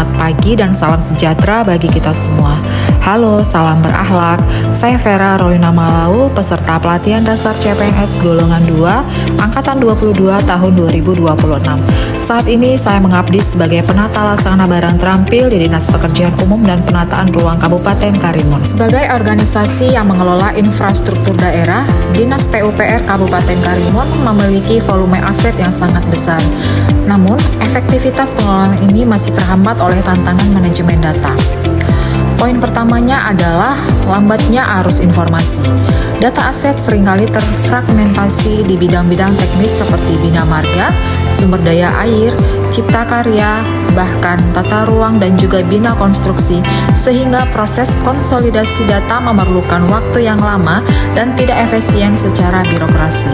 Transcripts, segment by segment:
selamat pagi dan salam sejahtera bagi kita semua. Halo, salam berakhlak. Saya Vera Rolina Malau, peserta pelatihan dasar CPNS golongan 2, angkatan 22 tahun 2026. Saat ini saya mengabdi sebagai penata laksana barang terampil di Dinas Pekerjaan Umum dan Penataan Ruang Kabupaten Karimun. Sebagai organisasi yang mengelola infrastruktur daerah, Dinas PUPR Kabupaten Karimun memiliki volume aset yang sangat besar. Namun, efektivitas pengelolaan ini masih terhambat oleh tantangan manajemen data. Poin pertamanya adalah lambatnya arus informasi. Data aset seringkali terfragmentasi di bidang-bidang teknis seperti bina marga, sumber daya air, cipta karya, bahkan tata ruang dan juga bina konstruksi, sehingga proses konsolidasi data memerlukan waktu yang lama dan tidak efisien secara birokrasi.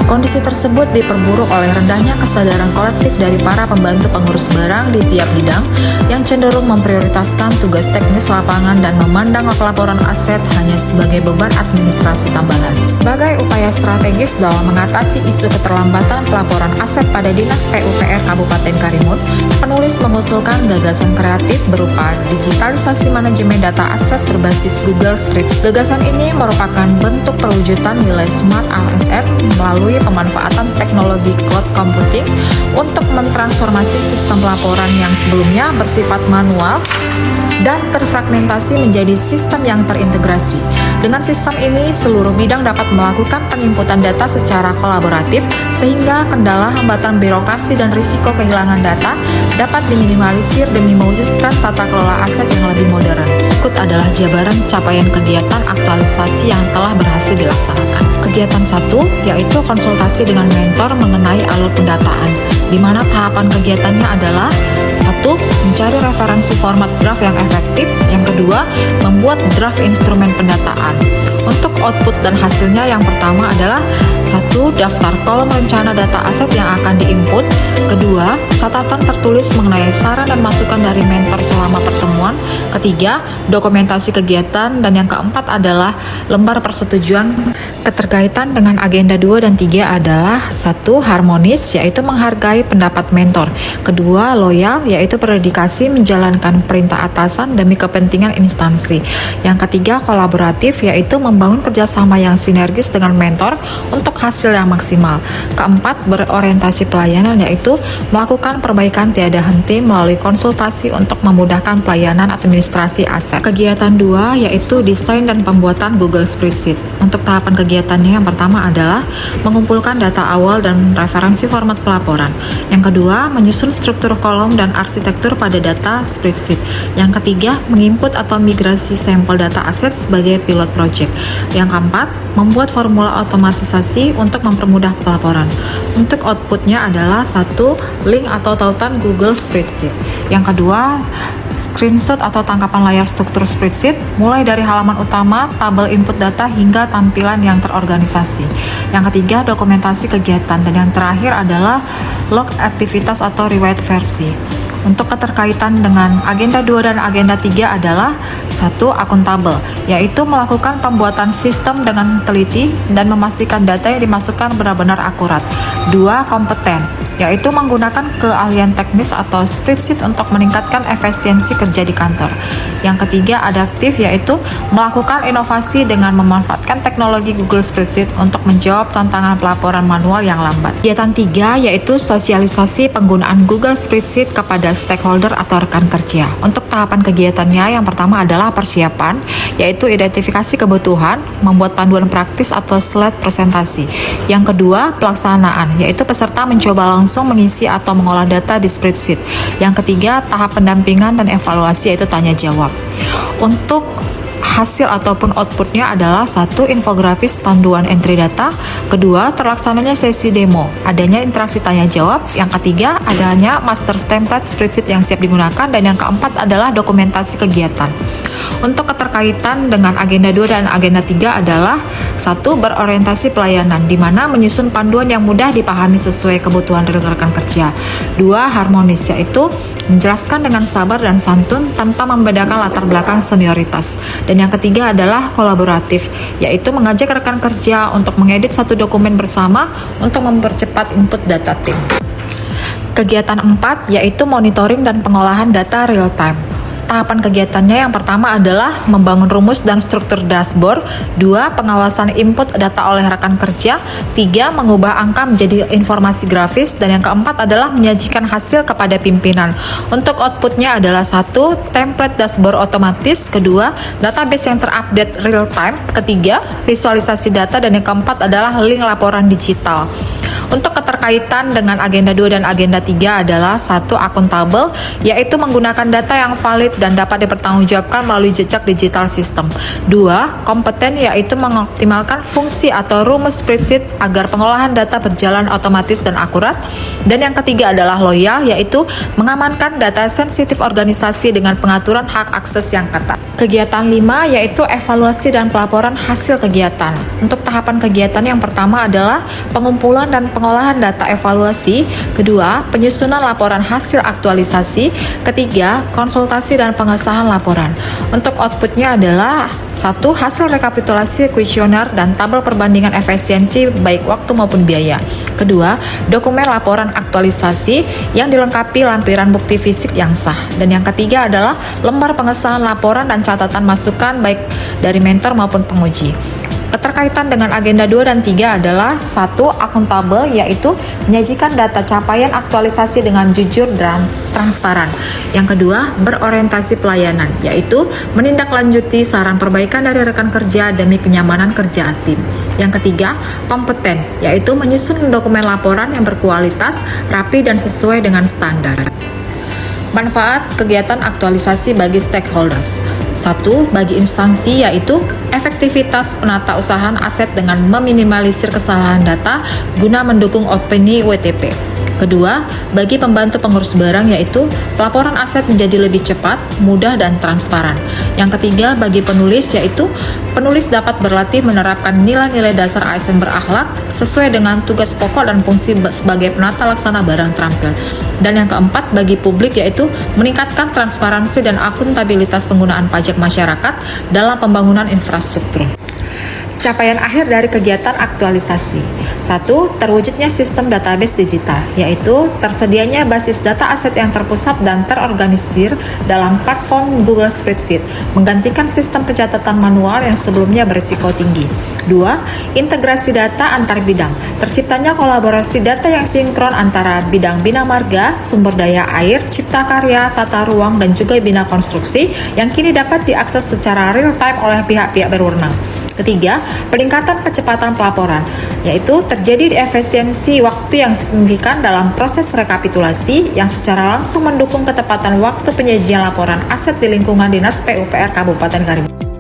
Kondisi tersebut diperburuk oleh rendahnya kesadaran kolektif dari para pembantu pengurus barang di tiap bidang yang cenderung memprioritaskan tugas teknis lapangan dan memandang pelaporan aset hanya sebagai beban administrasi tambahan. Sebagai upaya strategis dalam mengatasi isu keterlambatan pelaporan aset pada Dinas PUPR Kabupaten Karimun, penulis mengusulkan gagasan kreatif berupa digitalisasi manajemen data aset berbasis Google Spreadsheet. Gagasan ini merupakan bentuk perwujudan nilai Smart ASR melalui pemanfaatan teknologi cloud computing untuk mentransformasi sistem pelaporan yang sebelumnya bersifat manual dan terfragmentasi menjadi sistem yang terintegrasi. Dengan sistem ini, seluruh bidang dapat melakukan penginputan data secara kolaboratif sehingga kendala hambatan birokrasi dan risiko kehilangan data dapat diminimalisir demi mewujudkan tata kelola aset yang lebih modern. Berikut adalah jabaran capaian kegiatan aktualisasi yang telah berhasil dilaksanakan. Kegiatan 1 yaitu konsultasi dengan mentor mengenai alur pendataan, di mana tahapan kegiatannya adalah 1. Mencari referensi format draft yang efektif. Yang kedua, membuat draft instrumen pendataan. Untuk output dan hasilnya, yang pertama adalah 1. Daftar kolom rencana data aset yang akan diinput. Kedua, catatan tertulis mengenai saran dan masukan dari mentor selama pertemuan. Ketiga, dokumentasi kegiatan. Dan yang keempat adalah lembar persetujuan. Keterkaitan dengan agenda 2 dan 3 adalah 1. Harmonis, yaitu menghargai pendapat mentor. Kedua, loyal, yaitu berdedikasi menjalankan perintah atasan demi kepentingan instansi. Yang ketiga, kolaboratif, yaitu membangun kerjasama yang sinergis dengan mentor untuk hasil yang maksimal. Keempat, berorientasi pelayanan, yaitu melakukan perbaikan tiada henti melalui konsultasi untuk memudahkan pelayanan administrasi aset. Kegiatan 2 yaitu desain dan pembuatan Google Spreadsheet. Untuk tahapan kegiatannya, yang pertama adalah mengumpulkan data awal dan referensi format pelaporan. Yang kedua, menyusun struktur kolom dan arsitektur pada data spreadsheet. Yang ketiga, menginput atau migrasi sampel data aset sebagai pilot project. Yang keempat, membuat formula otomatisasi untuk mempermudah pelaporan. Untuk outputnya adalah 1. Link atau tautan Google Spreadsheet. Yang kedua, screenshot atau tangkapan layar struktur spreadsheet mulai dari halaman utama, tabel input data hingga tampilan yang terorganisasi. Yang ketiga, dokumentasi kegiatan. Dan yang terakhir adalah log aktivitas atau riwayat versi. Untuk keterkaitan dengan agenda 2 dan agenda 3 adalah 1. Akuntabel, yaitu melakukan pembuatan sistem dengan teliti dan memastikan data yang dimasukkan benar-benar akurat. 2. Kompeten, yaitu menggunakan keahlian teknis atau spreadsheet untuk meningkatkan efisiensi kerja di kantor. Yang ketiga, adaptif, yaitu melakukan inovasi dengan memanfaatkan teknologi Google Spreadsheet untuk menjawab tantangan pelaporan manual yang lambat. Kegiatan 3 yaitu sosialisasi penggunaan Google Spreadsheet kepada stakeholder atau rekan kerja. Untuk tahapan kegiatannya, yang pertama adalah persiapan, yaitu identifikasi kebutuhan, membuat panduan praktis atau slide presentasi. Yang kedua, pelaksanaan, yaitu peserta mencoba langsung mengisi atau mengolah data di spreadsheet. Yang ketiga, tahap pendampingan dan evaluasi, yaitu tanya jawab. Untuk hasil ataupun outputnya adalah 1. Infografis panduan entry data. Kedua, terlaksananya sesi demo, adanya interaksi tanya jawab. Yang ketiga, adanya master template spreadsheet yang siap digunakan. Dan yang keempat adalah dokumentasi kegiatan. Untuk keterkaitan dengan agenda 2 dan agenda 3 adalah 1. Berorientasi pelayanan, di mana menyusun panduan yang mudah dipahami sesuai kebutuhan rekan kerja. 2. Harmonis, yaitu menjelaskan dengan sabar dan santun tanpa membedakan latar belakang senioritas. Dan yang ketiga adalah kolaboratif, yaitu mengajak rekan kerja untuk mengedit satu dokumen bersama untuk mempercepat input data tim. Kegiatan 4 yaitu monitoring dan pengolahan data real time. Tahapan kegiatannya yang pertama adalah membangun rumus dan struktur dashboard, 2. Pengawasan input data oleh rekan kerja, 3. Mengubah angka menjadi informasi grafis, dan yang keempat adalah menyajikan hasil kepada pimpinan. Untuk outputnya adalah 1. Template dashboard otomatis, kedua, database yang terupdate real time, ketiga, visualisasi data, dan yang keempat adalah link laporan digital. Untuk keterkaitan dengan agenda 2 dan agenda 3 adalah 1. Akuntabel, yaitu menggunakan data yang valid dan dapat dipertanggungjawabkan melalui jejak digital sistem. 2. Kompeten, yaitu mengoptimalkan fungsi atau rumus spreadsheet agar pengolahan data berjalan otomatis dan akurat. Dan yang ketiga adalah loyal, yaitu mengamankan data sensitif organisasi dengan pengaturan hak akses yang ketat. Kegiatan 5 yaitu evaluasi dan pelaporan hasil kegiatan. Untuk tahapan kegiatan yang pertama adalah pengumpulan dan pengolahan data evaluasi, kedua, penyusunan laporan hasil aktualisasi, ketiga, konsultasi dan pengesahan laporan. Untuk outputnya adalah 1. Hasil rekapitulasi kuesioner dan tabel perbandingan efisiensi baik waktu maupun biaya. Kedua, dokumen laporan aktualisasi yang dilengkapi lampiran bukti fisik yang sah. Dan yang ketiga adalah lembar pengesahan laporan dan catatan masukan baik dari mentor maupun penguji. Keterkaitan dengan agenda 2 dan 3 adalah 1. Akuntabel, yaitu menyajikan data capaian aktualisasi dengan jujur dan transparan. Yang kedua, berorientasi pelayanan, yaitu menindaklanjuti saran perbaikan dari rekan kerja demi kenyamanan kerja tim. Yang ketiga, kompeten, yaitu menyusun dokumen laporan yang berkualitas, rapi, dan sesuai dengan standar. Manfaat kegiatan aktualisasi bagi stakeholders. 1. Bagi instansi, yaitu efektivitas penata usahaan aset dengan meminimalisir kesalahan data guna mendukung opini WTP. Kedua, bagi pembantu pengurus barang, yaitu pelaporan aset menjadi lebih cepat, mudah, dan transparan. Yang ketiga, bagi penulis, yaitu penulis dapat berlatih menerapkan nilai-nilai dasar ASN berakhlak sesuai dengan tugas pokok dan fungsi sebagai penata laksana barang terampil. Dan yang keempat, bagi publik, yaitu meningkatkan transparansi dan akuntabilitas penggunaan pajak masyarakat dalam pembangunan infrastruktur. Capaian akhir dari kegiatan aktualisasi. 1. Terwujudnya sistem database digital, yaitu tersedianya basis data aset yang terpusat dan terorganisir dalam platform Google Spreadsheet, menggantikan sistem pencatatan manual yang sebelumnya berisiko tinggi. 2. Integrasi data antar bidang. Terciptanya kolaborasi data yang sinkron antara bidang bina marga, sumber daya air, cipta karya, tata ruang, dan juga bina konstruksi yang kini dapat diakses secara real time oleh pihak-pihak berwenang. Ketiga, peningkatan kecepatan pelaporan, yaitu terjadi efisiensi waktu yang signifikan dalam proses rekapitulasi yang secara langsung mendukung ketepatan waktu penyajian laporan aset di lingkungan Dinas PUPR Kabupaten Karimun.